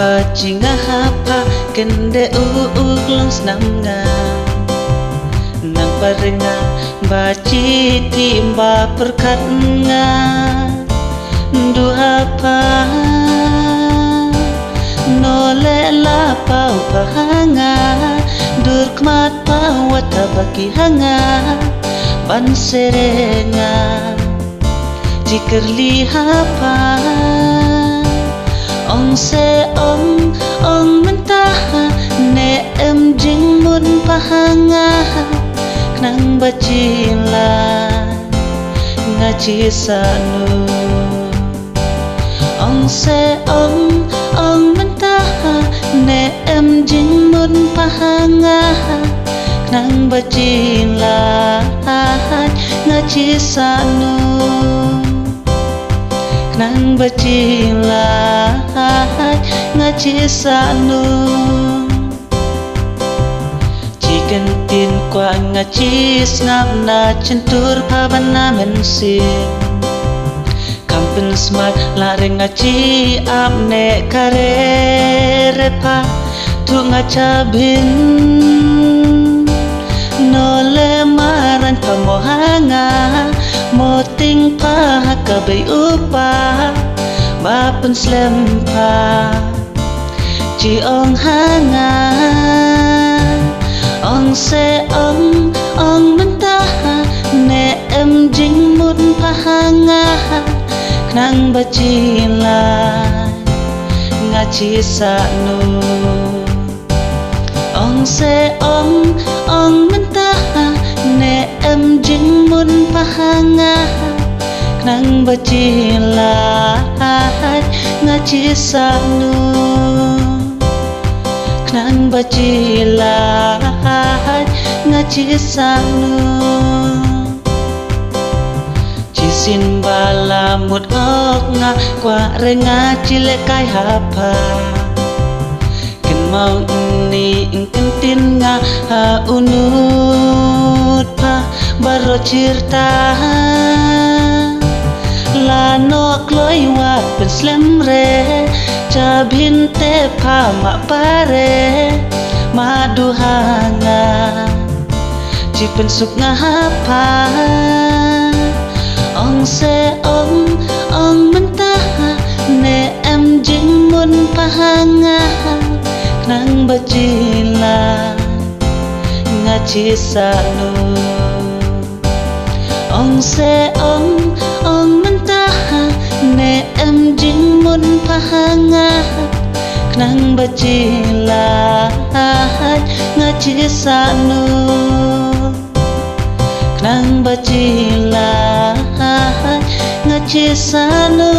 Bajinga hapa kende uuk senam nga nang parenga baci timba perkat nga du hapa nole la pau pahanga dur kmat pawata baki hanga ban serenga jikerli hapa ong se ong mentah ne em jing mun pahanga nang bacila ngaji sanu ong se ong mentah ne em jing mun pahanga nang bacila ngaji sanu nang bacila ngaji sanu jikan tin kwa ngaji ngap na centur pabana mensin kampen smart lare ngaji apne karerepa tu ngacabin nole maran pamohanga moting pa kabay upa mapen slempa ci ong hanga ong se ong mentah ne em jing mun pahanga nang bacila ngaji sanu ong se ong mentah ne em jing mun pahanga nang bacila ngaji sanu nang bacila ngaji sanu cisin bala mut ok nga kwa renga cile kai hapa ken mau ini ingken tin nga ha unut pa baro cirta la no kloi wa pen slem re cabin te pa ma pare madu hanga cipen suk ngapa ong se ong mentah ne em jing mun pahanga nang bacila ngaji sanu ong se ong mentah ne em jing mun pahanga nang bacila ngaji sanu nang bacila ngaji sanu